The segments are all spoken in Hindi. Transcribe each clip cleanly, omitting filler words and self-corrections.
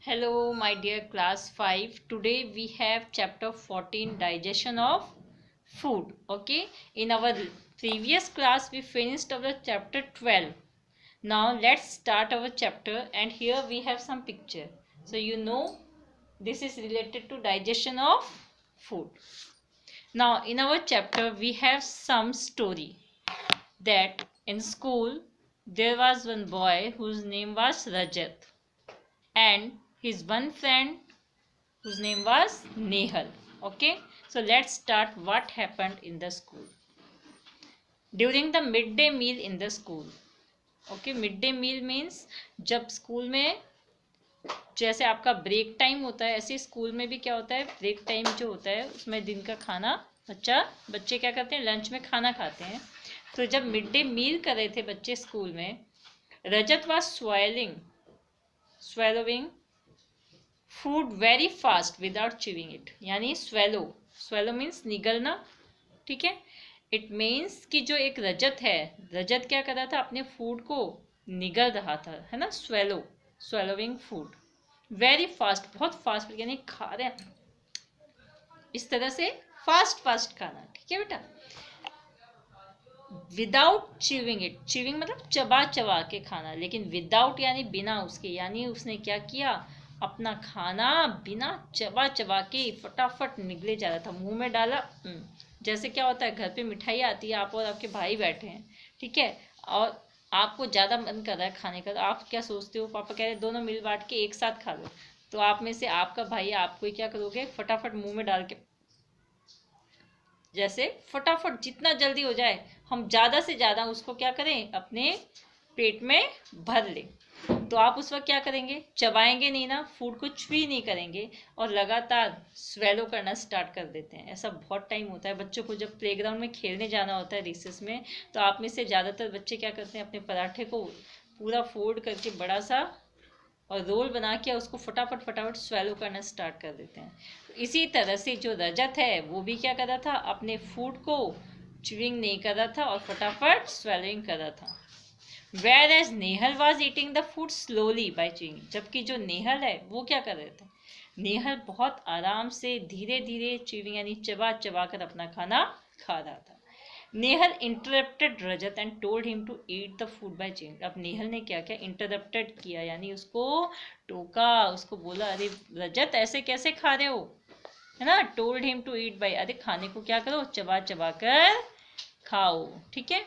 Hello, my dear class 5. Today we have chapter 14, digestion of food. Okay, in our previous class we finished our chapter 12. Now let's start our chapter, and here we have some picture. So you know this is related to digestion of food. Now in our chapter we have some story that in school there was one boy whose name was Rajat, and his one friend whose name was Nehal. Okay, so let's start what happened in the school during the midday meal in the school. Okay, midday meal means जब स्कूल में जैसे आपका ब्रेक टाइम होता है, ऐसे स्कूल में भी क्या होता है, ब्रेक टाइम जो होता है उसमें दिन का खाना बच्चे क्या करते हैं, लंच में खाना खाते हैं. तो जब मिड डे मील कर रहे थे बच्चे स्कूल में, Rajat was swallowing food very fast without chewing it. यानी स्वेलो मीन्स निगलना. ठीक है, इट मीन्स कि जो एक रजत क्या कर रहा था, अपने फूड को निगल रहा था, है ना. स्वेलोइंग फूड वेरी फास्ट, बहुत फास्ट, यानी खा रहे हैं इस तरह से, फास्ट खाना. ठीक है बेटा, विदाउट च्यूइंग इट. च्यूइंग मतलब चबा के खाना, लेकिन विदाउट यानी बिना उसके. यानी उसने क्या किया, अपना खाना बिना चबा के फटाफट निगले जा रहा था, मुंह में डाला. जैसे क्या होता है, घर पे मिठाई आती है, आप और आपके भाई बैठे हैं, ठीक है, और आपको ज़्यादा मन कर रहा है खाने का, तो आप क्या सोचते हो, पापा कह रहे दोनों मिल बांट के एक साथ खा लो. तो आप में से आपका भाई आपको क्या करोगे, फटाफट मुंह में डाल के, जैसे फटाफट जितना जल्दी हो जाए हम ज़्यादा से ज़्यादा उसको क्या करें, अपने पेट में भर लें. तो आप उस वक्त क्या करेंगे, चबाएंगे नहीं ना, फूड को च्यूई नहीं करेंगे, और लगातार स्वेलो करना स्टार्ट कर देते हैं. ऐसा बहुत टाइम होता है बच्चों को, जब प्लेग्राउंड में खेलने जाना होता है रिसेस में, तो आप में से ज़्यादातर बच्चे क्या करते हैं, अपने पराठे को पूरा फोल्ड करके बड़ा सा और रोल बना के उसको फटाफट स्वेलो करना स्टार्ट कर देते हैं. तो इसी तरह से जो रजत है वो भी क्या कर रहा था, अपने फूड को च्यूइंग नहीं कर रहा था और फटाफट स्वेलिंग कर रहा था. Whereas Nehal was eating the food slowly by chewing. जबकि जो नेहल है वो क्या कर रहे थे, नेहल बहुत आराम से धीरे धीरे च्यूइंग यानी चबा कर अपना खाना खा रहा था. Nehal interrupted Rajat and told him to eat the food by change. अब नेहल ने क्या किया, इंटरप्टेड किया, यानी उसको टोका, उसको बोला, अरे रजत ऐसे कैसे खा रहे हो, है ना. Told him to eat by, अरे खाने को क्या करो, चबा कर खाओ. ठीक है.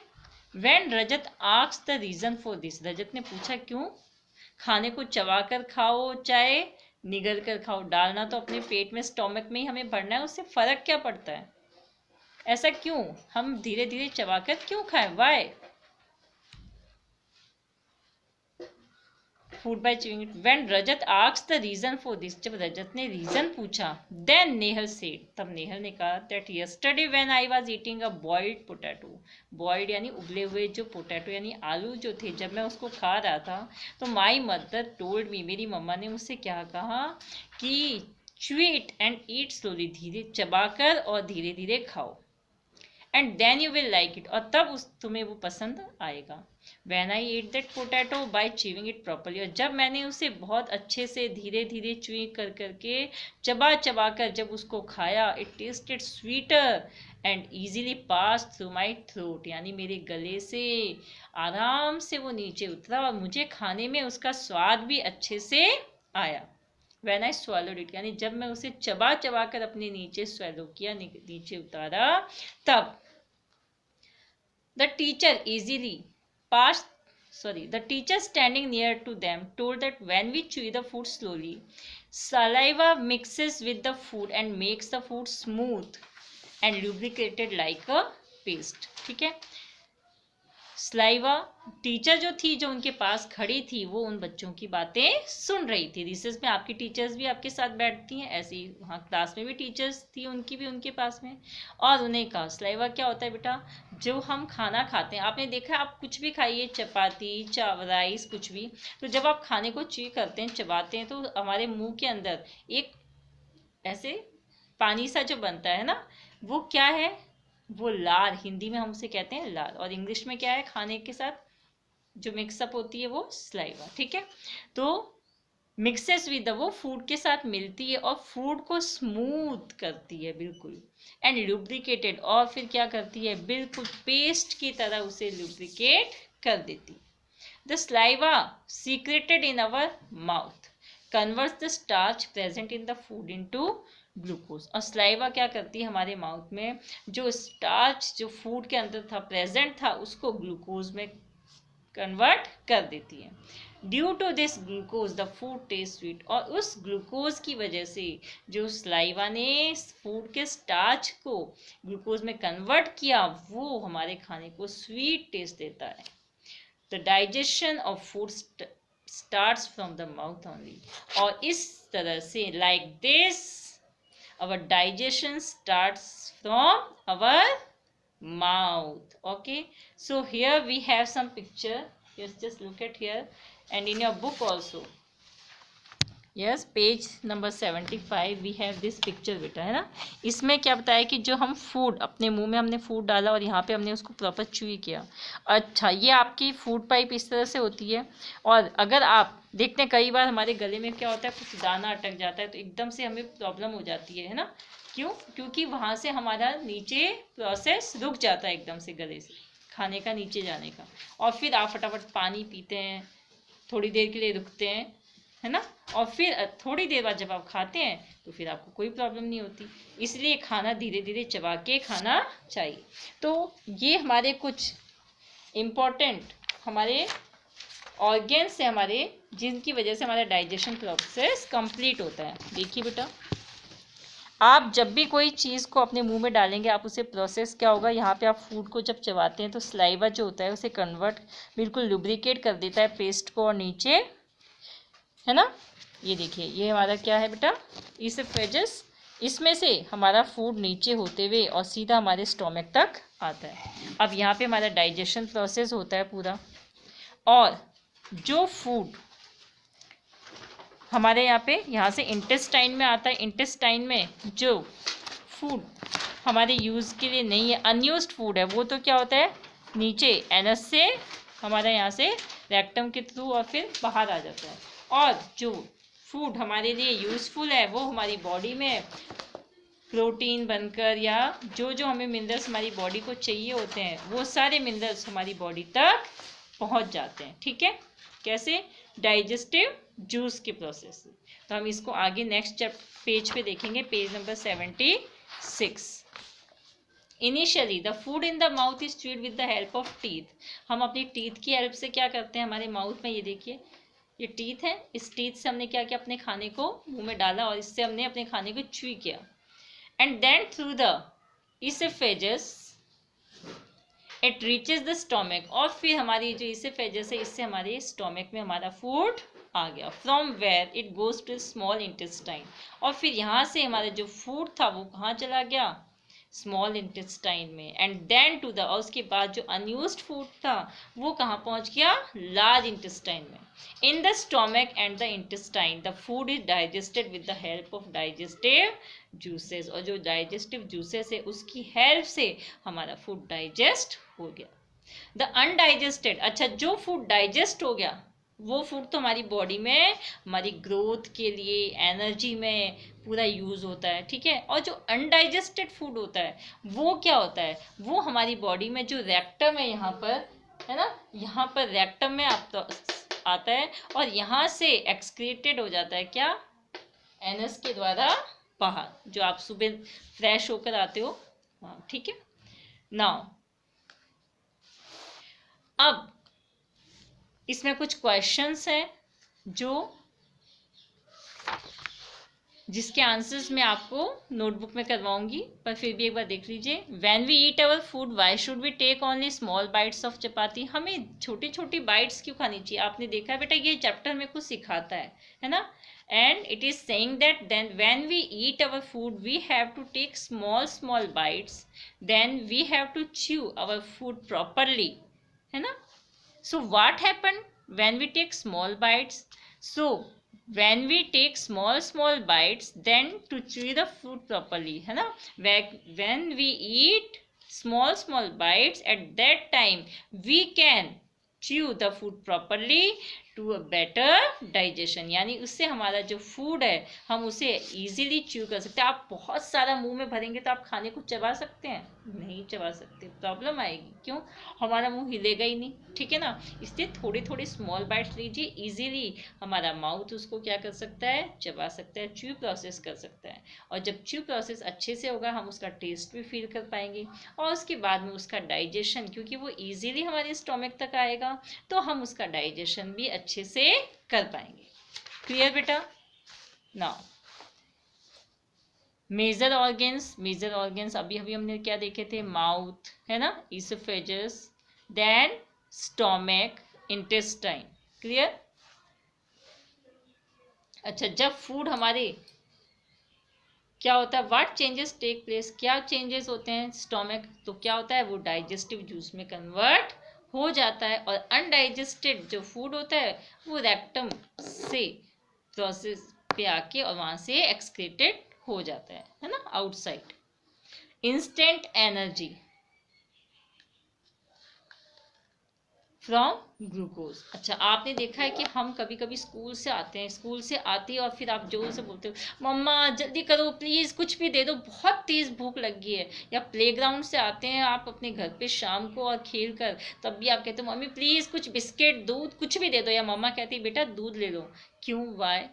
When Rajat asked the reason for this, Rajat ने पूछा क्यों, खाने को चबा कर खाओ चाहे निगल कर खाओ, डालना तो अपने पेट में, स्टोमक में ही हमें भरना है, उससे फर्क क्या पड़ता है, ऐसा क्यों, हम धीरे धीरे चबाकर क्यों खाएं, why food by chewing it. When Rajat asked the reason for this, जब रजत ने रीजन पूछा, देन नेहल सेड, तब नेहल ने कहा, that yesterday when I was eating a boiled potato. Boiled यानी उबले हुए जो पोटैटो यानी आलू जो थे, जब मैं उसको खा रहा था, तो माई मदर टोल्ड मी, मेरी मम्मा ने मुझसे क्या कहा कि chew it and eat slowly, धीरे चबाकर और धीरे धीरे खाओ, and then you will like it, और तब तुम्हें वो पसंद आएगा. When I ate that potato by chewing it properly, और जब मैंने उसे बहुत अच्छे से धीरे धीरे च्यूई करके चबा कर जब उसको खाया, it tasted sweeter and easily passed through my throat, यानी मेरे गले से आराम से वो नीचे उतरा और मुझे खाने में उसका स्वाद भी अच्छे से आया. When I swallowed it, यानी जब मैं उसे चबा कर अपने नीचे swallow किया, नीचे उतारा, तब the teacher standing near to them told that when we chew the food slowly, saliva mixes with the food and makes the food smooth and lubricated like a paste. ठीक है, स्लाइवा, टीचर जो थी, जो उनके पास खड़ी थी, वो उन बच्चों की बातें सुन रही थी. रिसेस में आपकी टीचर्स भी आपके साथ बैठती हैं, ऐसे ही वहाँ क्लास में भी टीचर्स थी, उनकी भी उनके पास में, और उन्हें कहा, स्लाइवा क्या होता है बेटा, जो हम खाना खाते हैं, आपने देखा आप कुछ भी खाइए, चपाती, चावल, राइस, कुछ भी, तो जब आप खाने को च्यू करते हैं, चबाते हैं, तो हमारे मुंह के अंदर एक ऐसे पानी सा जो बनता है ना, वो क्या है, वो लार, हिंदी में हम उसे कहते हैं लार, और इंग्लिश में क्या है, खाने के साथ जो मिक्सअप होती है वो स्लाइवा. ठीक है, तो मिक्सेस विद वो फूड के साथ मिलती है और फूड को स्मूथ करती है बिल्कुल, एंड लुब्रिकेटेड, और फिर क्या करती है, बिल्कुल पेस्ट की तरह उसे लुब्रिकेट कर देती है। The saliva secreted in our mouth converts the starch present in the food into glucose. और स्लाइवा क्या करती है हमारे माउथ में, जो स्टार्च जो फूड के अंदर था, प्रेजेंट था, उसको ग्लूकोज में कन्वर्ट कर देती है। Due to this glucose the food taste sweet, और उस ग्लूकोज की वजह से जो स्लाइवा ने फूड के स्टार्च को ग्लूकोज में कन्वर्ट किया, वो हमारे खाने को स्वीट टेस्ट देता है। The digestion of food starts from the mouth only, और इस तरह से like this our digestion starts from our mouth. Okay, so here we have some picture. Yes, just look at here, and in your book also, yes, page number 75 we have this picture बेटा, है ना। इसमें क्या बताया कि जो हम फूड अपने मुंह में हमने फूड डाला और यहाँ पे हमने उसको प्रॉपर च्यूई किया। अच्छा, ये आपकी फूड पाइप इस तरह से होती है, और अगर आप देखते हैं कई बार हमारे गले में क्या होता है, कुछ दाना अटक जाता है तो एकदम से हमें प्रॉब्लम हो जाती है ना। क्यों? क्योंकि वहाँ से हमारा नीचे प्रोसेस रुक जाता है एकदम से गले से खाने का नीचे जाने का, और फिर आप फटाफट पानी पीते हैं, थोड़ी देर के लिए रुकते हैं, है ना, और फिर थोड़ी देर बाद जब आप खाते हैं तो फिर आपको कोई प्रॉब्लम नहीं होती। इसलिए खाना धीरे धीरे चबा के खाना चाहिए। तो ये हमारे कुछ इम्पोर्टेंट हमारे ऑर्गेन्स है हमारे, जिनकी वजह से हमारा डाइजेशन प्रोसेस कंप्लीट होता है। देखिए बेटा, आप जब भी कोई चीज़ को अपने मुंह में डालेंगे, आप उसे प्रोसेस क्या होगा, यहाँ पे आप फूड को जब चबाते हैं तो स्लाइवा जो होता है उसे कन्वर्ट बिल्कुल लुब्रिकेट कर देता है पेस्ट को, और नीचे, है ना, ये देखिए ये हमारा क्या है बेटा, ईसोफेगस, इसमें से हमारा फूड नीचे होते हुए और सीधा हमारे स्टोमक तक आता है। अब यहाँ पे हमारा डाइजेशन प्रोसेस होता है पूरा, और जो फूड हमारे यहाँ से इंटेस्टाइन में आता है, इंटेस्टाइन में जो फूड हमारे यूज़ के लिए नहीं है, अनयूज्ड फूड है, वो तो क्या होता है, नीचे एनस से हमारे यहाँ से रेक्टम के थ्रू और फिर बाहर आ जाता है। और जो फूड हमारे लिए यूज़फुल है वो हमारी बॉडी में प्रोटीन बनकर, या जो जो हमें मिनरल्स हमारी बॉडी को चाहिए होते हैं, वो सारे मिनरल्स हमारी बॉडी तक पहुंच जाते हैं। ठीक है, कैसे? डाइजेस्टिव जूस के प्रोसेस से। तो हम इसको आगे नेक्स्ट पेज पे देखेंगे, page number 76। Initially the food in the mouth is chewed with the help of teeth. हम अपनी टीथ की हेल्प से क्या करते हैं, हमारे माउथ में, ये देखिए ये टीथ है, इस टीथ से हमने क्या किया, अपने खाने को मुंह में डाला और इससे हमने अपने खाने को च्यूई किया। And then through the oesophagus it reaches the stomach, और फिर हमारी जो ईसोफेगस है, इससे हमारे स्टोमक में हमारा फूड आ गया। From where it goes to small intestine, और फिर यहाँ से हमारा जो फूड था वो कहाँ चला गया, स्मॉल इंटेस्टाइन में। एंड देन टू द, और उसके बाद जो अनयूज्ड फूड था वो कहाँ पहुँच गया, लार्ज इंटेस्टाइन में। In the stomach and the intestine the food is digested with the help of digestive juices, और जो डाइजेस्टिव जूसेस है उसकी हेल्प से हमारा फूड डाइजेस्ट हो गया। द अनडाइजेस्टेड, अच्छा जो फूड डाइजेस्ट हो गया वो फूड तो हमारी बॉडी में हमारी ग्रोथ के लिए, एनर्जी में पूरा यूज़ होता है। ठीक है, और जो अनडाइजेस्टेड फूड होता है वो क्या होता है, वो हमारी बॉडी में जो रेक्टम है यहाँ पर, है ना, यहाँ पर रेक्टम में आता है, और यहाँ से एक्सक्रीटेड हो जाता है क्या, एनस के द्वारा बाहर, जो आप सुबह फ्रेश होकर आते हो। हाँ, ठीक है। नाउ अब इसमें कुछ क्वेश्चंस हैं जिसके आंसर्स मैं आपको नोटबुक में करवाऊंगी, पर फिर भी एक बार देख लीजिए। When we eat our food why should we take only small bites of chapati, हमें छोटी छोटी बाइट्स क्यों खानी चाहिए? आपने देखा है बेटा, ये चैप्टर में कुछ सिखाता है ना। And it is saying that then when we eat our food we have to take small bites, then we have to chew our food properly, है ना। So what happened when we take small bites? So when we take small bites, then to chew the food properly, है ना, when we eat small bites, at that time we can chew the food properly to a better digestion, यानी उससे हमारा जो फूड है हम उसे इजीली च्यू कर सकते हैं। आप बहुत सारा मुंह में भरेंगे तो आप खाने को चबा सकते हैं? नहीं चबा सकते, प्रॉब्लम आएगी। क्यों? हमारा मुंह हिलेगा ही नहीं, ठीक है ना। इसलिए थोड़े थोड़े स्मॉल बाइट्स लीजिए, इजीली हमारा माउथ उसको क्या कर सकता है, चबा सकता है, च्यू प्रोसेस कर सकता है। और जब च्यू प्रोसेस अच्छे से होगा हम उसका टेस्ट भी फील कर पाएंगे, और उसके बाद में उसका डाइजेशन, क्योंकि वो इजीली हमारे स्टोमक तक आएगा तो हम उसका डाइजेशन भी अच्छे से कर पाएंगे। क्लियर बेटा? नाउ मेजर ऑर्गन्स अभी अभी हमने क्या देखे थे, माउथ है ना, इसोफेजस, देन स्टोमक, इंटेस्टाइन। क्लियर? अच्छा, जब फूड हमारे क्या होता है, व्हाट चेंजेस टेक प्लेस, क्या चेंजेस होते हैं स्टोमक, तो क्या होता है, वो डाइजेस्टिव जूस में कन्वर्ट हो जाता है, और अनडाइजेस्टेड जो फूड होता है वो रेक्टम से प्रोसेस पे आके और वहां से एक्सक्रीटेड हो जाता है ना, outside. Instant energy from glucose. अच्छा, आपने देखा है कि हम कभी कभी स्कूल से आते हैं, स्कूल से आते हैं और फिर आप जोर से बोलते हो मम्मा जल्दी करो प्लीज़, कुछ भी दे दो, बहुत तेज़ भूख लगी है। या प्लेग्राउंड से आते हैं आप अपने घर पे शाम को और खेल कर, तब भी आप कहते हो मम्मी प्लीज़ कुछ बिस्किट दूध कुछ भी दे दो, या मम्मा कहती है बेटा दूध ले लो। क्यों? वाई?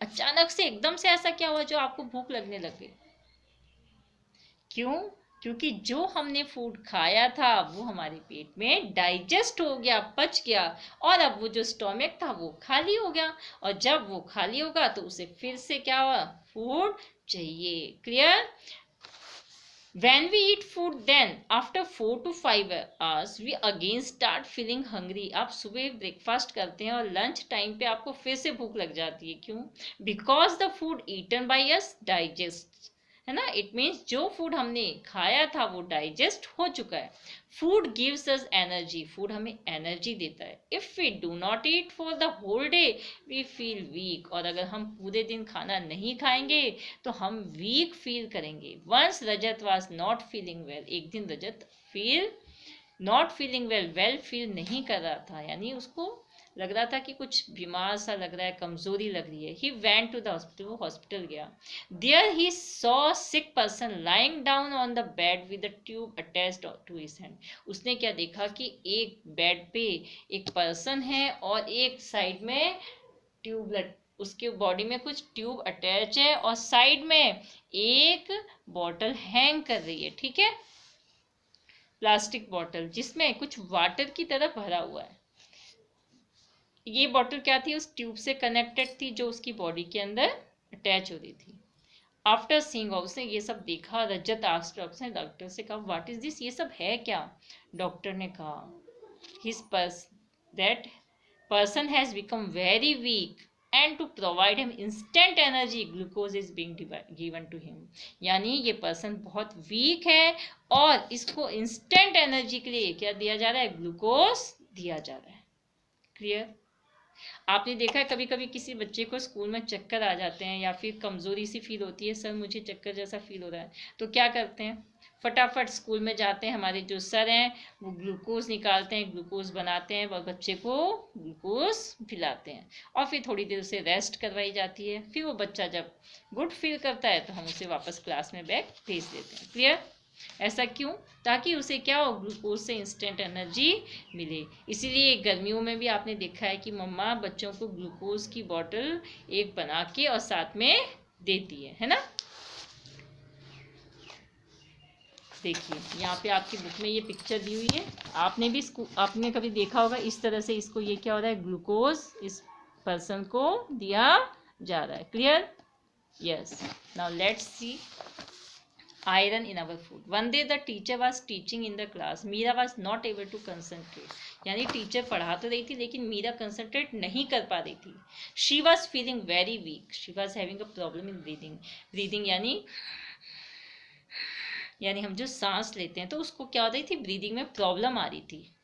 अचानक से एकदम से ऐसा क्या हुआ जो आपको भूख लगने लगे? क्यों? क्योंकि जो हमने फूड खाया था वो हमारे पेट में डाइजेस्ट हो गया, पच गया, और अब वो जो स्टोमक था वो खाली हो गया, और जब वो खाली होगा तो उसे फिर से क्या हुआ, फूड चाहिए। Clear? When we eat food, then after 4 to 5 hours we again start feeling hungry. आप सुबह ब्रेकफास्ट करते हैं और लंच टाइम पे आपको फिर से भूख लग जाती है। क्यों? Because the food eaten by us digest, है ना। इट मीन्स जो फूड हमने खाया था वो डाइजेस्ट हो चुका है। Food gives us energy, food हमें एनर्जी देता है। If we do not eat for the whole day we feel weak, और अगर हम पूरे दिन खाना नहीं खाएंगे तो हम वीक फील करेंगे। Once Rajat was not feeling well, एक दिन Rajat feel not feeling well, well feel नहीं कर रहा था, यानी उसको लग रहा था कि कुछ बीमार सा लग रहा है, कमजोरी लग रही है। He went to the hospital, वो हॉस्पिटल गया। There he saw sick person lying down on the bed with a tube attached to his hand. उसने क्या देखा कि एक बेड पे एक पर्सन है और एक साइड में ट्यूब, उसके बॉडी में कुछ ट्यूब अटैच है, और साइड में एक बॉटल हैंग कर रही है, ठीक है, प्लास्टिक बॉटल जिसमें कुछ वाटर की तरह भरा हुआ है। ये बॉटल क्या थी, उस ट्यूब से कनेक्टेड थी जो उसकी बॉडी के अंदर अटैच हो रही थी। आफ्टर सीइंग, उसने ये सब देखा, रजत आस्क्ड, उसने डॉक्टर से कहा व्हाट इज दिस, ये सब है क्या? डॉक्टर ने कहा his that person has become very weak and to provide him instant energy glucose is being given to him। यानी ये पर्सन बहुत वीक है और इसको इंस्टेंट एनर्जी के लिए क्या दिया जा रहा है, ग्लूकोज दिया जा रहा है। क्लियर? आपने देखा है कभी कभी किसी बच्चे को स्कूल में चक्कर आ जाते हैं या फिर कमजोरी सी फील होती है, सर मुझे चक्कर जैसा फील हो रहा है, तो क्या करते हैं, फटाफट स्कूल में जाते हैं, हमारे जो सर हैं वो ग्लूकोज निकालते हैं, ग्लूकोज बनाते हैं और बच्चे को ग्लूकोज पिलाते हैं, और फिर थोड़ी देर उसे रेस्ट करवाई जाती है। फिर वो बच्चा जब गुड फील करता है तो हम उसे वापस क्लास में बैक भेज देते हैं। क्लियर? ऐसा क्यों? ताकि उसे क्या हो, ग्लूकोज से इंस्टेंट एनर्जी मिले। इसीलिए गर्मियों में भी आपने देखा है कि मम्मा बच्चों को ग्लूकोज की बोतल एक बना के और साथ में देती है ना। देखिए यहाँ पे आपकी बुक में ये पिक्चर दी हुई है, आपने भी आपने कभी देखा होगा इस तरह से, इसको ये क्या हो रहा है, ग्लूकोज इस पर्सन को दिया जा रहा है। Clear? Yes. Now let's see iron in our food। One day the teacher was teaching in the class, Meera was not able to concentrate, यानी टीचर पढ़ा तो रही थी लेकिन मीरा कंसंट्रेट नहीं कर पा रही थी। She was feeling very weak, she was having a problem in breathing. Breathing यानी हम जो सांस लेते हैं तो उसको क्या हो रही थी, ब्रीदिंग में प्रॉब्लम आ रही थी,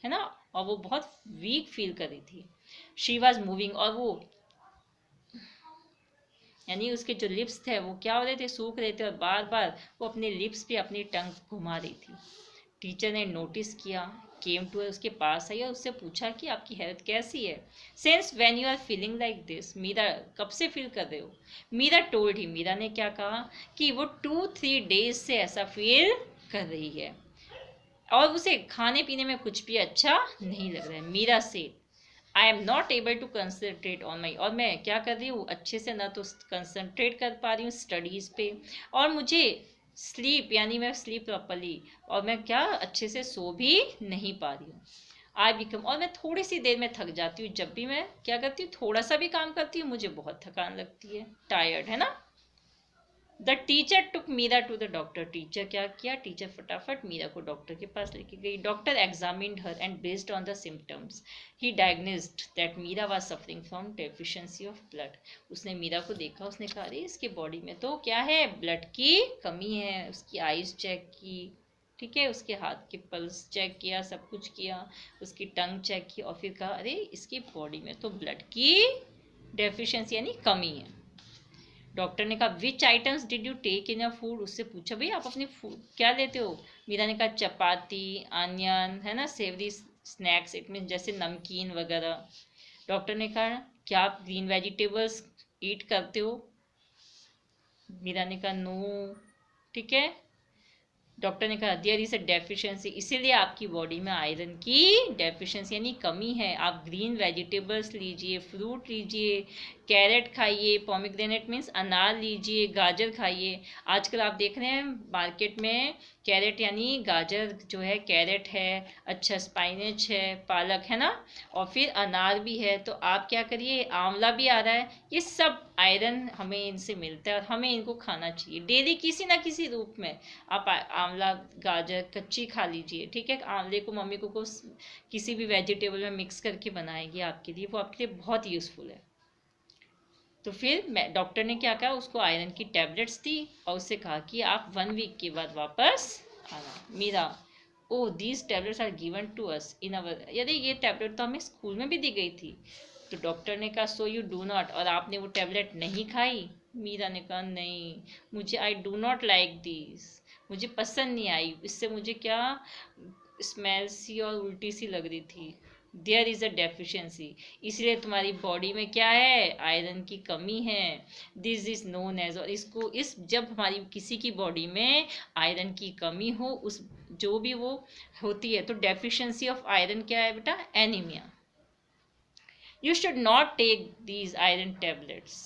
है ना, और वो बहुत वीक फील कर रही थी। शी वॉज मूविंग, और वो यानी उसके जो लिप्स थे वो क्या हो रहे थे, सूख रहे थे, और बार बार वो अपने लिप्स पे अपनी टंग घुमा रही थी। टीचर ने नोटिस किया, केम टू, उसके पास आई और उससे पूछा कि आपकी हेल्थ कैसी है, since when you are feeling like this, Meera कब से फील कर रहे हो। मीरा टोल्ड ही, मीरा ने क्या कहा कि वो 2-3 डेज से ऐसा फील कर रही है और उसे खाने पीने में कुछ भी अच्छा नहीं लग रहा है। मीरा से I am not able to concentrate on my, और मैं क्या कर रही हूँ, अच्छे से ना तो कंसनट्रेट कर पा रही हूँ स्टडीज़ पे, और मुझे स्लीप यानी मैं स्लीप प्रॉपरली, और मैं क्या अच्छे से सो भी नहीं पा रही हूँ। आई बिकम, और मैं थोड़ी सी देर में थक जाती हूँ, जब भी मैं क्या करती हूँ थोड़ा सा भी काम करती हूँ मुझे बहुत थकान लगती है, टायर्ड, है ना। The teacher took Meera to the doctor, teacher क्या किया, टीचर फटाफट मीरा को डॉक्टर के पास लेके गई। Doctor examined her and based on the symptoms he diagnosed that Meera was suffering from deficiency of blood. उसने मीरा को देखा, उसने कहा अरे इसके बॉडी में तो क्या है, ब्लड की कमी है। उसकी आईज चेक की, ठीक है, उसके हाथ के पल्स चेक किया, सब कुछ किया, उसकी टंग चेक की, और फिर कहा अरे इसकी बॉडी में तो ब्लड की डेफिशिएंसी यानी कमी है। डॉक्टर ने कहा which items did you take in your food, उससे पूछा भाई आप अपनी फूड क्या लेते हो। मीरा ने कहा चपाती, अनियन, है ना, सेवरी स्नैक्स, इट मीन जैसे नमकीन वगैरह। डॉक्टर ने कहा क्या आप ग्रीन वेजिटेबल्स ईट करते हो। मीरा ने कहा नो, ठीक है। डॉक्टर ने कहा देयर इज अ डेफिशिएंसी, इसीलिए आपकी बॉडी में आयरन की डेफिशिएंसी यानी कमी है। आप ग्रीन वेजिटेबल्स लीजिए, फ्रूट लीजिए, कैरेट खाइए, पोमीग्रेनेट मीन्स अनार लीजिए, गाजर खाइए। आजकल आप देख रहे हैं मार्केट में कैरेट यानी गाजर जो है, कैरेट है, अच्छा स्पाइनच है, पालक है ना, और फिर अनार भी है। तो आप क्या करिए, आंवला भी आ रहा है, ये सब आयरन हमें इनसे मिलता है और हमें इनको खाना चाहिए डेली किसी ना किसी रूप में। आप आंवला, गाजर कच्ची खा लीजिए, ठीक है। आंवले को मम्मी को किसी भी वेजिटेबल में मिक्स करके बनाएगी आपके लिए, वो आपके लिए बहुत यूज़फुल है। तो फिर डॉक्टर ने क्या कहा, उसको आयरन की टैबलेट्स दी और उससे कहा कि आप 1 वीक के बाद वापस आना। Meera oh these tablets are given to us in our, यदि ये टैबलेट तो हमें स्कूल में भी दी गई थी। तो डॉक्टर ने कहा सो यू डू नॉट, और आपने वो टैबलेट नहीं खाई। मीरा ने कहा नहीं, मुझे I do not like this, मुझे पसंद नहीं आई, इससे मुझे क्या स्मेल सी और उल्टी सी लग रही थी। देयर इज़ अ डेफिशिएंसी, इसलिए तुम्हारी बॉडी में क्या है, आयरन की कमी है। दिस इज नोन एज, और इसको इस जब हमारी किसी की बॉडी में आयरन की कमी हो, उस जो भी वो होती है, तो डेफिशिएंसी ऑफ आयरन क्या है बेटा, anaemia. You should not take these iron tablets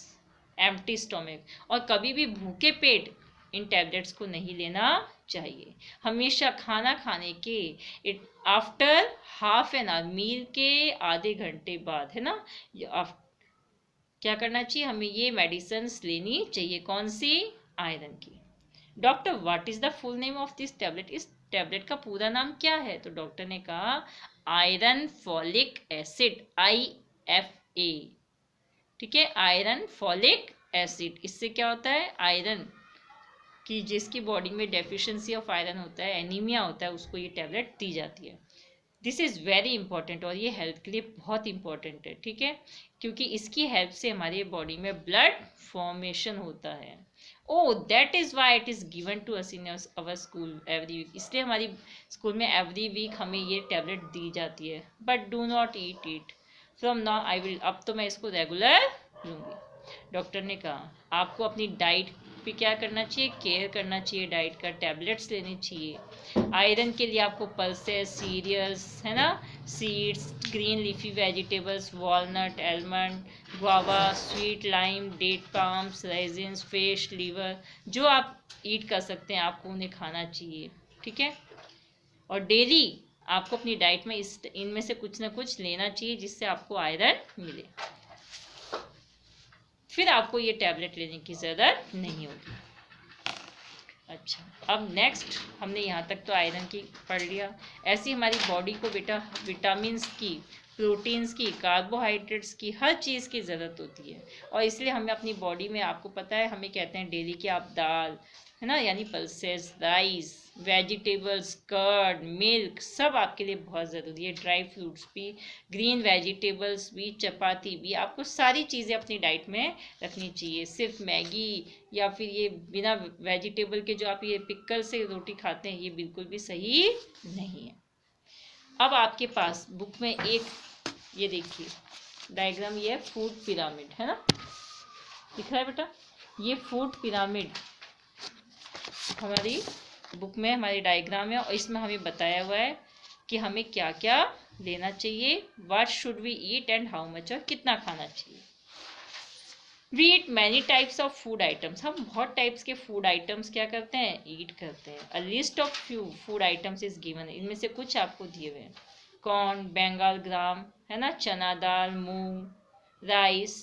empty stomach, और कभी भी भूखे पेट इन टैबलेट्स को नहीं लेना चाहिए। हमेशा खाना खाने के आफ्टर हाफ एन आवर, मील के आधे घंटे बाद, है ना, क्या करना चाहिए, हमें ये मेडिसिन लेनी चाहिए। कौन सी, आयरन की। Doctor what is the full name of this tablet, इस टैबलेट का पूरा नाम क्या है। तो डॉक्टर ने कहा आयरन फॉलिक एसिड, IFA, ठीक है, आयरन फॉलिक एसिड। इससे क्या होता है, आयरन कि जिसकी बॉडी में डेफिशिएंसी ऑफ आयरन होता है, एनीमिया होता है, उसको ये टैबलेट दी जाती है। दिस इज़ वेरी इंपॉर्टेंट, और ये हेल्थ के लिए बहुत इंपॉर्टेंट है, ठीक है, क्योंकि इसकी हेल्प से हमारी बॉडी में ब्लड फॉर्मेशन होता है। Oh that is why it is given to us in our school every week, इसलिए हमारी स्कूल में एवरी वीक हमें ये टैबलेट दी जाती है। But do not eat it from now, I will, अब तो मैं इसको रेगुलर लूँगी। डॉक्टर ने कहा आपको अपनी डाइट पे क्या करना चाहिए, केयर करना चाहिए, डाइट का टैबलेट्स लेने चाहिए। आयरन के लिए आपको पल्सेस, सीरियल्स, है ना, seeds, green leafy vegetables, walnut, almond, guava, sweet lime, date palms, raisins, fish, liver, जो आप ईट कर सकते हैं आपको उन्हें खाना चाहिए, ठीक है। और डेली आपको अपनी डाइट में इनमें से कुछ ना कुछ लेना चाहिए जिससे आपको आयरन मिले, फिर आपको ये टैबलेट लेने की ज़रूरत नहीं होगी। अच्छा, अब नेक्स्ट हमने यहाँ तक तो आयरन की पढ़ लिया। ऐसी हमारी बॉडी को बेटा विटामिन्स की प्रोटीन्स की, कार्बोहाइड्रेट्स की, हर चीज़ की ज़रूरत होती है। और इसलिए हमें अपनी बॉडी में, आपको पता है हमें कहते हैं डेली कि आप दाल, है ना, यानी pulses, rice, vegetables, curd, milk, सब आपके लिए बहुत ज़रूरी है। ड्राई फ्रूट्स भी, ग्रीन वेजिटेबल्स भी, चपाती भी, आपको सारी चीज़ें अपनी डाइट में रखनी चाहिए। सिर्फ मैगी या फिर ये बिना वेजिटेबल के जो आप ये पिक्कल से रोटी खाते हैं, ये बिल्कुल भी सही नहीं है। अब आपके पास बुक में एक ये देखिए डायग्राम, ये है फूड पिरामिड, है ना, दिख रहा है बेटा, ये फूड पिरामिड हमारी बुक में हमारी डायग्राम है। और इसमें हमें बताया हुआ है कि हमें क्या क्या लेना चाहिए, what should we eat and how much, और कितना खाना चाहिए। We eat many types of food items, हम बहुत टाइप्स के फूड आइटम्स क्या करते हैं, ईट करते हैं। A list of few food items is given, इनमें से कुछ आपको दिए हुए हैं। कॉर्न, बंगाल ग्राम, है ना, chana dal, moong, rice,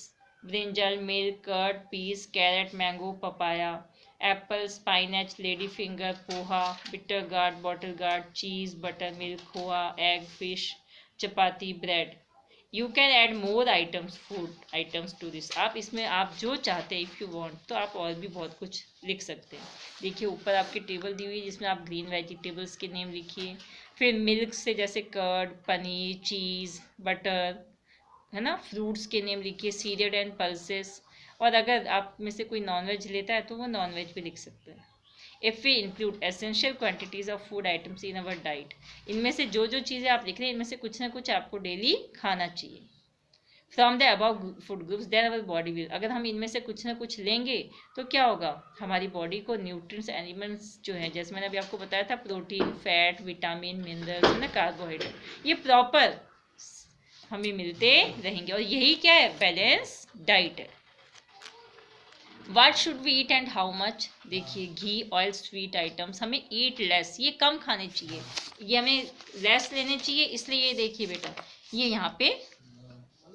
brinjal, milk, curd, peas, carrot, mango, papaya, apple, spinach, lady finger, poha, bitter gourd, bottle gourd, cheese, butter milk, khoa, egg, fish, chapati, bread. You can add more items, food items to this, आप इसमें आप जो चाहते हैं, इफ़ यू वांट, तो आप और भी बहुत कुछ लिख सकते हैं। देखिए ऊपर आपकी टेबल दी हुई है जिसमें आप ग्रीन वेजिटेबल्स के नेम लिखिए। फिर मिल्क से जैसे कर्ड, पनीर, चीज़, बटर, है ना, फ्रूट्स के नेम लिखिए, सीरियल एंड पल्सेस। और अगर आप में से कोई नॉनवेज लेता है तो वो नॉनवेज भी लिख सकते हैं। If we include essential quantities of food items in our diet, इनमें से जो जो चीज़ें आप लिख रहे हैं इनमें से कुछ ना कुछ आपको डेली खाना चाहिए। From the above food groups then our body will, अगर हम इनमें से कुछ ना कुछ लेंगे तो क्या होगा, हमारी बॉडी को न्यूट्रिएंट्स, एलिमेंट्स जो हैं, जैसे मैंने अभी आपको बताया था, प्रोटीन, फैट, विटामिन, मिनरल्स, है ना, कार्बोहाइड्रेट, ये प्रॉपर हमें मिलते रहेंगे। और यही क्या है, बैलेंस डाइट है। What should we eat and how much, देखिए घी, ऑयल, स्वीट आइटम्स हमें ईट लेस, ये कम खाने चाहिए, ये हमें लेस लेने चाहिए। इसलिए ये देखिए बेटा, ये यहाँ पे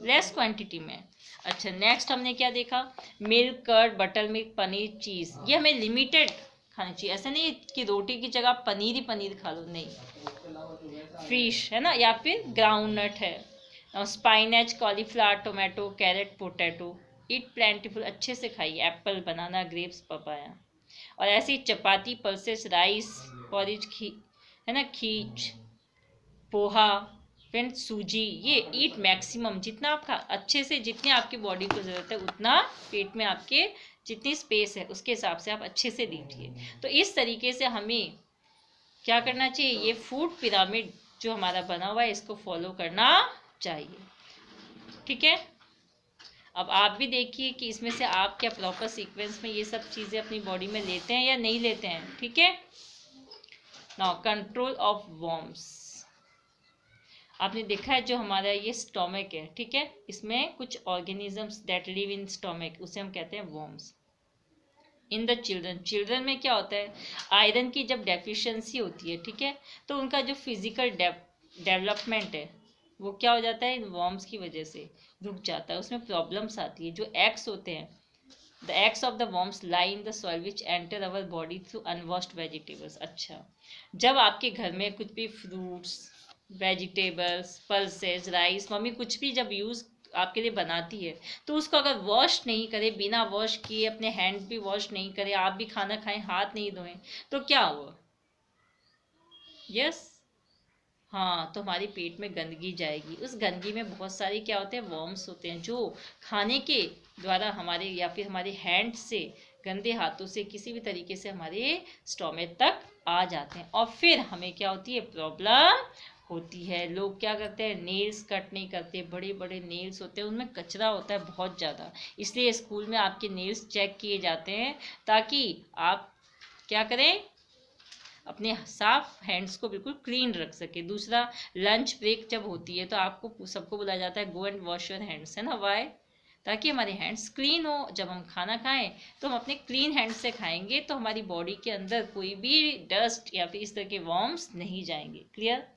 लेस क्वांटिटी में। अच्छा नेक्स्ट हमने क्या देखा, milk, curd, butter milk, paneer, cheese, ये हमें लिमिटेड खानी चाहिए। ऐसा नहीं कि रोटी की जगह पनीर ही पनीर खा लो, नहीं। फिश, है ना, या फिर ग्राउंड नट है, spinach, cauliflower, tomato, carrot, potato, eat plentiful, अच्छे से खाइए, एप्पल, बनाना, ग्रेप्स, पपाया। और ऐसी चपाती, पल्सेस, राइस, पॉरिज, है ना, खीच, पोहा, फिर सूजी, ये ईट मैक्सिमम, जितना आप अच्छे से, जितनी आपकी बॉडी को ज़रूरत है उतना पेट में आपके जितनी स्पेस है उसके हिसाब से आप अच्छे से लीजिए। तो इस तरीके से हमें क्या करना चाहिए, ये फूड पिरामिड जो हमारा बना हुआ है इसको फॉलो करना चाहिए, ठीक है। अब आप भी देखिए कि इसमें से आप क्या प्रॉपर सीक्वेंस में ये सब चीज़ें अपनी बॉडी में लेते हैं या नहीं लेते हैं, ठीक है। नाउ कंट्रोल ऑफ वर्म्स, आपने देखा है जो हमारा ये स्टोमक है, ठीक है, इसमें कुछ organisms that live in stomach, उसे हम कहते हैं वर्म्स। इन द चिल्ड्रन में क्या होता है, आयरन की जब डेफिशिएंसी होती है, ठीक है, तो उनका जो फिजिकल डेवलपमेंट है वो क्या हो जाता है, इन वर्म्स की वजह से रुक जाता है, उसमें प्रॉब्लम्स आती है। जो एग्स होते हैं, the eggs of the worms lie in the soil which enter our body through unwashed vegetables. अच्छा, जब आपके घर में कुछ भी fruits, vegetables, pulses, rice, mummy कुछ भी जब यूज़ आपके लिए बनाती है तो उसको अगर वॉश नहीं करे, बिना वॉश किए, अपने हैंड्स भी वॉश नहीं करे, आप भी खाना खाएं हाथ नहीं धोएं, तो क्या हुआ, यस, हाँ, तो हमारे पेट में गंदगी जाएगी। उस गंदगी में बहुत सारे क्या होते हैं, वर्म्स होते हैं, जो खाने के द्वारा हमारे या फिर हमारे हैंड से, गंदे हाथों से किसी भी तरीके से हमारे स्टोमक तक आ जाते हैं। और फिर हमें क्या होती है, प्रॉब्लम होती है। लोग क्या करते हैं, नेल्स कट नहीं करते, बड़े बड़े नेल्स होते हैं, उनमें कचरा होता है बहुत ज़्यादा, इसलिए स्कूल में आपके नेल्स चेक किए जाते हैं ताकि आप क्या करें, अपने साफ हैंड्स को बिल्कुल क्लीन रख सके। दूसरा, लंच ब्रेक जब होती है तो आपको सबको बुलाया जाता है, go and wash your hands, है ना, वाई, ताकि हमारे हैंड्स क्लीन हो। जब हम खाना खाएं तो हम अपने क्लीन हैंड से खाएंगे, तो हमारी बॉडी के अंदर कोई भी डस्ट या फिर इस तरह के वर्म्स नहीं जाएंगे, क्लियर।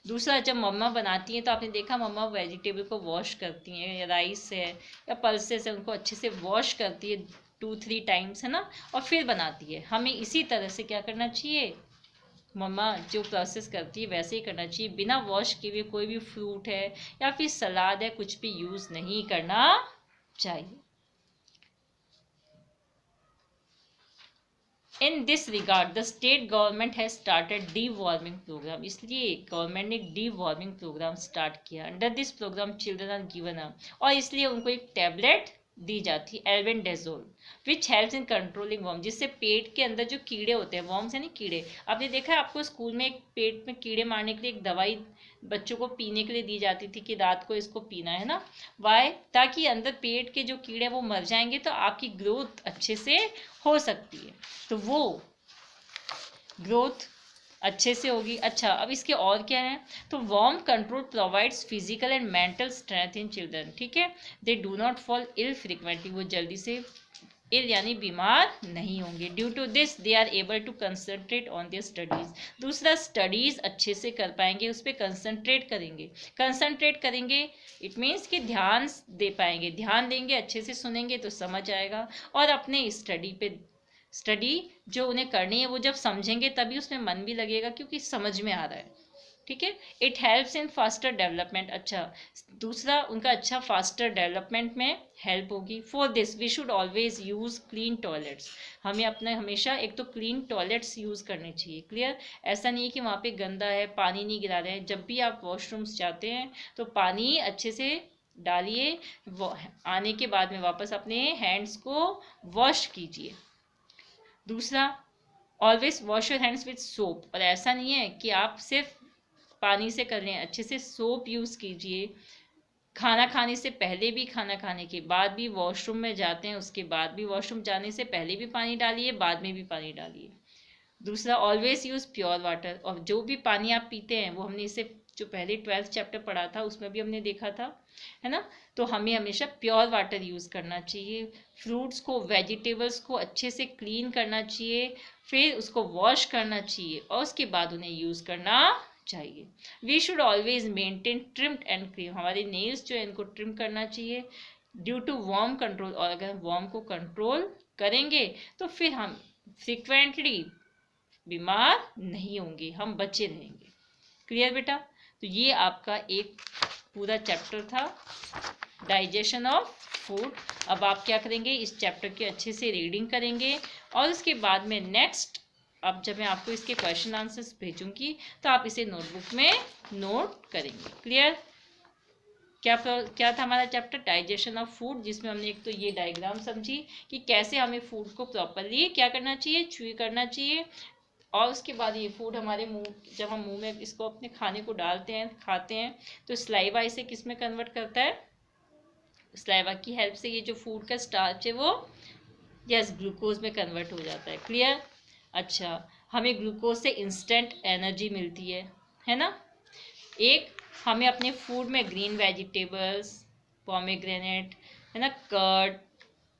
दूसरा, जब मम्मा बनाती हैं तो आपने देखा मम्मा वेजिटेबल को वॉश करती हैं, या राइस है या पल्सेस है, उनको अच्छे से वॉश करती है 2-3 टाइम्स, है ना, और फिर बनाती है। हमें इसी तरह से क्या करना चाहिए, मम्मा जो प्रोसेस करती है वैसे ही करना चाहिए, बिना वॉश किए हुए कोई भी फ्रूट है या फिर सलाद है कुछ भी यूज नहीं करना चाहिए। In this regard the state government has started deworming programme, इसलिए गवर्नमेंट ने एक डीवॉर्मिंग प्रोग्राम स्टार्ट किया। Under this programme children are given a, और इसलिए उनको एक टैबलेट दी जाती है albendazole, which helps in controlling worm, जिससे पेट के अंदर जो कीड़े होते हैं, वर्म्स यानी कीड़े, आपने देखा है आपको स्कूल में एक पेट में कीड़े मारने के लिए एक दवाई बच्चों को पीने के लिए दी जाती थी कि रात को इसको पीना है ना, वाई, ताकि अंदर पेट के जो कीड़े वो मर जाएंगे तो आपकी ग्रोथ अच्छे से हो सकती है, तो वो ग्रोथ अच्छे से होगी। अच्छा, अब इसके और क्या है, तो worm control provides physical and mental strength in children, ठीक है, they do not fall ill frequently, वो जल्दी से इल यानी बीमार नहीं होंगे। Due to this they are able to concentrate on their studies, दूसरा स्टडीज अच्छे से कर पाएंगे, उस पर कंसंट्रेट करेंगे, इट मीन्स कि ध्यान दे पाएंगे, ध्यान देंगे, अच्छे से सुनेंगे तो समझ आएगा, और अपने स्टडी जो उन्हें करनी है वो जब समझेंगे तभी उसमें मन भी लगेगा क्योंकि समझ में आ रहा है, ठीक है। It helps in faster development, अच्छा, दूसरा उनका अच्छा फास्टर डेवलपमेंट में हेल्प होगी। For this we should always use clean toilets, हमें अपने हमेशा एक तो क्लीन टॉयलेट्स यूज करने चाहिए, क्लियर, ऐसा नहीं है कि वहाँ पे गंदा है, पानी नहीं गिरा रहे हैं, जब भी आप वॉशरूम्स जाते हैं तो पानी अच्छे से डालिए, आने के बाद में वापस अपने हैंड्स को वॉश कीजिए। दूसरा, always wash your hands with soap, और ऐसा नहीं है कि आप सिर्फ पानी से कर रहे हैं, अच्छे से सोप यूज़ कीजिए, खाना खाने से पहले भी, खाना खाने के बाद भी, वॉशरूम में जाते हैं उसके बाद भी, वॉशरूम जाने से पहले भी पानी डालिए, बाद में भी पानी डालिए। दूसरा, ऑलवेज यूज़ प्योर वाटर, और जो भी पानी आप पीते हैं वो हमने इसे जो पहले 12th चैप्टर पढ़ा था उसमें भी हमने देखा था, है ना, तो हमें हमेशा प्योर वाटर यूज़ करना चाहिए। फ्रूट्स को, वेजिटेबल्स को अच्छे से क्लीन करना चाहिए, फिर उसको वॉश करना चाहिए और उसके बाद उन्हें यूज़ करना चाहिए। We should always maintain trimmed and clean, हमारे नेल्स जो है इनको ट्रिम करना चाहिए ड्यू टू वर्म कंट्रोल, और अगर वर्म को कंट्रोल करेंगे तो फिर हम फ्रिक्वेंटली बीमार नहीं होंगे, हम बचे रहेंगे। क्लियर बेटा, तो ये आपका एक पूरा चैप्टर था डाइजेशन ऑफ फूड। अब आप क्या करेंगे, इस चैप्टर की अच्छे से रीडिंग करेंगे और उसके बाद में नेक्स्ट, अब जब मैं आपको इसके क्वेश्चन आंसर्स भेजूंगी तो आप इसे नोटबुक में नोट करेंगे। क्लियर, क्या था हमारा चैप्टर डाइजेशन ऑफ फूड, जिसमें हमने एक तो ये डायग्राम समझी कि कैसे हमें फूड को प्रॉपरली क्या करना चाहिए, च्यू करना चाहिए, और उसके बाद ये फूड हमारे मुंह, जब हम मुंह में इसको अपने खाने को डालते हैं, खाते हैं, तो स्लाइवा इसे किस में कन्वर्ट करता है, स्लाइवा की हेल्प से ये जो फूड का स्टार्च है वो यस ग्लूकोज में कन्वर्ट हो जाता है। क्लियर, अच्छा, हमें ग्लूकोज से इंस्टेंट एनर्जी मिलती है ना। एक, हमें अपने फूड में ग्रीन वेजिटेबल्स, पोमेग्रेनेट, है ना, कर्ड,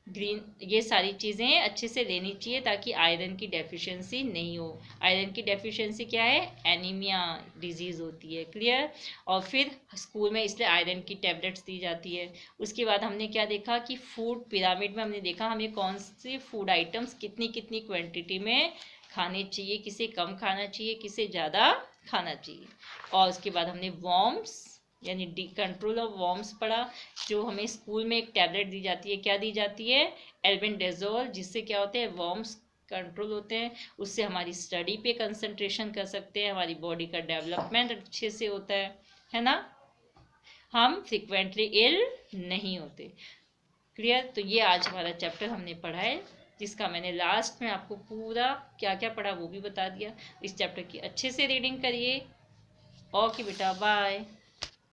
ग्रीन, ये सारी चीज़ें अच्छे से लेनी चाहिए ताकि आयरन की डेफिशिएंसी नहीं हो। आयरन की डेफिशिएंसी क्या है, एनीमिया डिजीज़ होती है। क्लियर, और फिर स्कूल में इसलिए आयरन की टैबलेट्स दी जाती है। उसके बाद हमने क्या देखा कि फूड पिरामिड में हमने देखा हमें कौन से फूड आइटम्स कितनी कितनी क्वांटिटी में खाने चाहिए, किसे कम खाना चाहिए, किसे ज़्यादा खाना चाहिए। और उसके बाद हमने वॉर्म्स यानी कंट्रोल ऑफ वॉर्म्स पढ़ा, जो हमें स्कूल में एक टैबलेट दी जाती है, क्या दी जाती है, एल्बेंडाजोल, जिससे क्या होते हैं, वॉर्म्स कंट्रोल होते हैं, उससे हमारी स्टडी पे कंसंट्रेशन कर सकते हैं, हमारी बॉडी का डेवलपमेंट अच्छे से होता है ना, हम फ्रिक्वेंटली इल नहीं होते। क्लियर, तो ये आज हमारा चैप्टर हमने पढ़ा है, जिसका मैंने लास्ट में आपको पूरा क्या क्या पढ़ा वो भी बता दिया। इस चैप्टर की अच्छे से रीडिंग करिए। ओके बेटा, बाय।